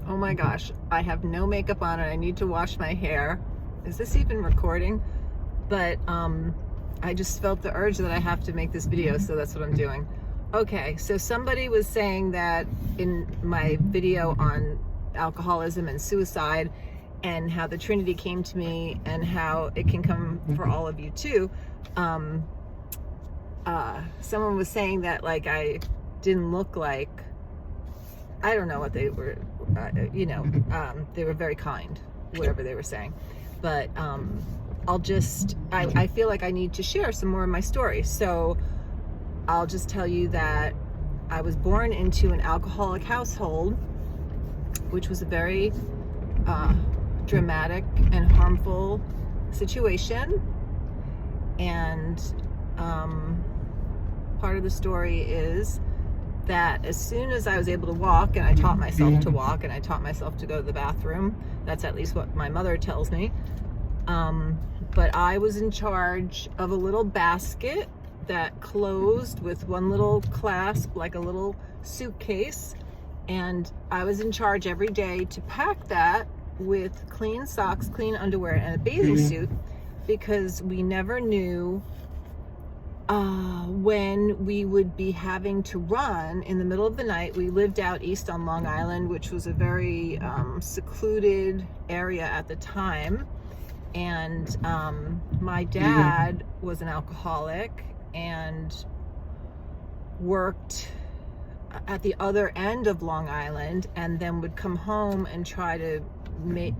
Oh my gosh, I have no makeup on and I need to wash my hair. Is this even recording? But I just felt the urge that I have to make this video, so that's what I'm doing. Okay, so somebody was saying that in my video on alcoholism and suicide and how the Trinity came to me and how it can come for all of you too. Someone was saying that like I didn't look like, I don't know what they were, they were very kind, whatever they were saying. But I feel like I need to share some more of my story. So I'll just tell you that I was born into an alcoholic household, which was a very dramatic and harmful situation. And part of the story is that as soon as I was able to walk, and I taught myself to walk, and I taught myself to go to the bathroom, that's at least what my mother tells me, but I was in charge of a little basket that closed with one little clasp, like a little suitcase, and I was in charge every day to pack that with clean socks, clean underwear, and a bathing suit, because we never knew when we would be having to run in the middle of the night. We lived out east on Long Island, which was a very secluded area at the time. And my dad was an alcoholic and worked at the other end of Long Island, and then would come home and try to make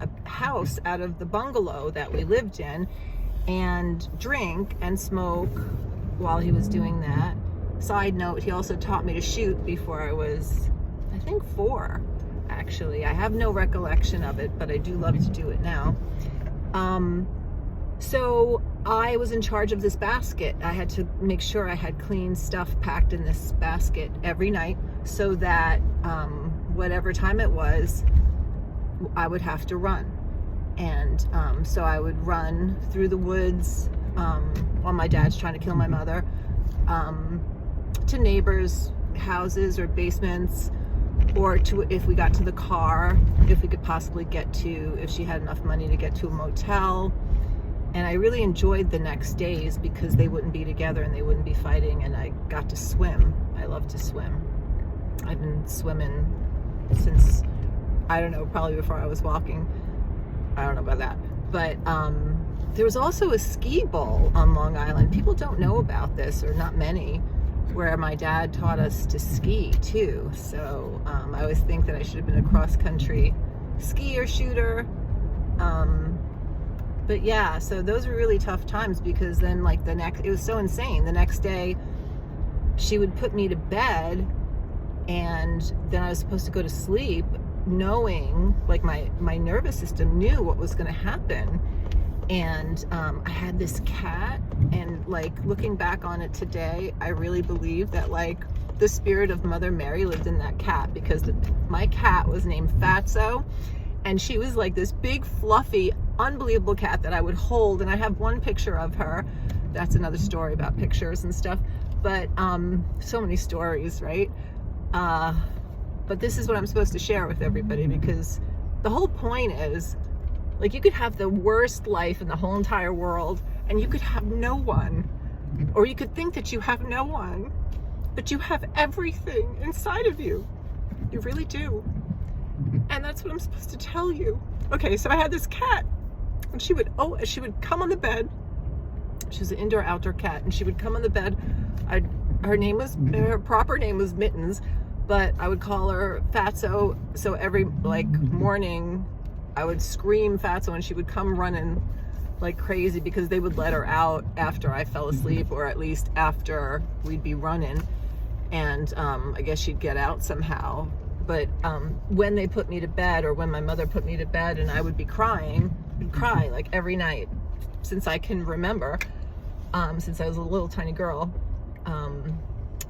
a house out of the bungalow that we lived in, and drink and smoke while he was doing that. Side note, he also taught me to shoot before I was, I think, 4, actually. I have no recollection of it, but I do love to do it now. So I was in charge of this basket. I had to make sure I had clean stuff packed in this basket every night, so that whatever time it was, I would have to run. And so I would run through the woods while my dad's trying to kill my mother, to neighbors' houses or basements, or to, if we got to the car, if we could possibly get to, if she had enough money to get to a motel. And I really enjoyed the next days because they wouldn't be together and they wouldn't be fighting, and I got to swim. I love to swim. I've been swimming since, I don't know, probably before I was walking. I don't know about that. But there was also a ski bowl on Long Island. People don't know about this, or not many, where my dad taught us to ski too. So I always think that I should have been a cross-country skier, shooter. But yeah, so those were really tough times, because then like it was so insane. The next day she would put me to bed, and then I was supposed to go to sleep, knowing, like, my nervous system knew what was going to happen. And I had this cat, and like looking back on it today, I really believe that like the spirit of Mother Mary lived in that cat, because my cat was named Fatso, and she was like this big, fluffy, unbelievable cat that I would hold. And I have one picture of her. That's another story about pictures and stuff. But so many stories, right? But this is what I'm supposed to share with everybody, because the whole point is, like, you could have the worst life in the whole entire world, and you could have no one, or you could think that you have no one, but you have everything inside of you. You really do. And that's what I'm supposed to tell you. Okay, so I had this cat, and she would come on the bed. She was an indoor-outdoor cat, and she would come on the bed. Her proper name was Mittens, but I would call her Fatso. So every like morning I would scream Fatso, and she would come running like crazy, because they would let her out after I fell asleep, or at least after we'd be running. And I guess she'd get out somehow. But when they put me to bed, or when my mother put me to bed, and I would be crying, I'd cry like every night since I can remember, since I was a little tiny girl.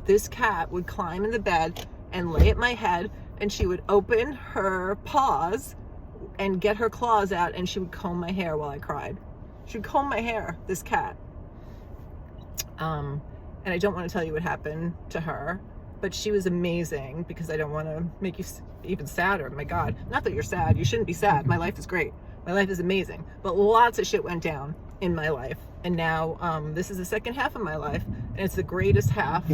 This cat would climb in the bed and lay at my head, and she would open her paws and get her claws out, and she would comb my hair while I cried. She would comb my hair, this cat. And I don't want to tell you what happened to her. but she was amazing, because I don't want to make you even sadder. My God, not that you're sad. You shouldn't be sad. My life is great. My life is amazing. But lots of shit went down in my life. And now this is the second half of my life, and it's the greatest half.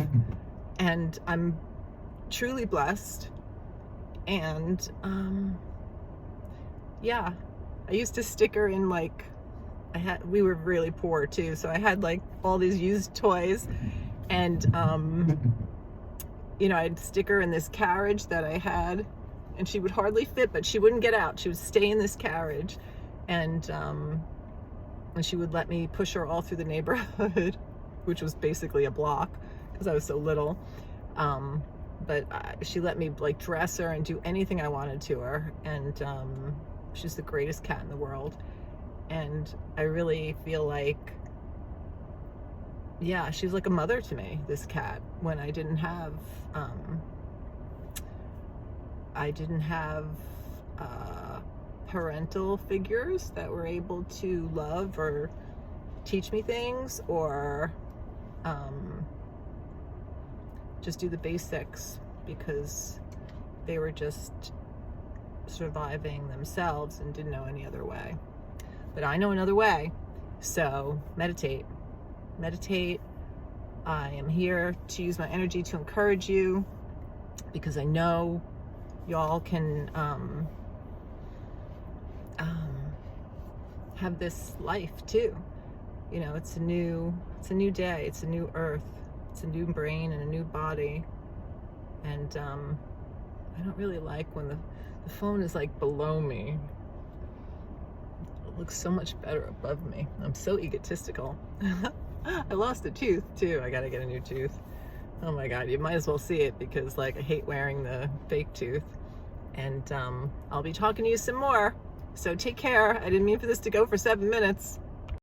And I'm truly blessed. And yeah, I used to sticker in, like, we were really poor too, so I had like all these used toys, and you know, I'd stick her in this carriage that I had, and she would hardly fit, but she wouldn't get out. She would stay in this carriage, and she would let me push her all through the neighborhood, which was basically a block because I was so little. But she let me like dress her and do anything I wanted to her, and she's the greatest cat in the world. And I really feel like, yeah, she's like a mother to me, this cat, when I didn't have parental figures that were able to love or teach me things, or just do the basics, because they were just surviving themselves and didn't know any other way. But I know another way. So meditate. I am here to use my energy to encourage you, because I know y'all can have this life too. You know, it's a new day, it's a new earth, it's a new brain and a new body. And I don't really like when the phone is like below me. It looks so much better above me. I'm so egotistical. I lost a tooth too. I gotta get a new tooth. Oh my God, you might as well see it, because like I hate wearing the fake tooth. And I'll be talking to you some more. So take care. I didn't mean for this to go for 7 minutes.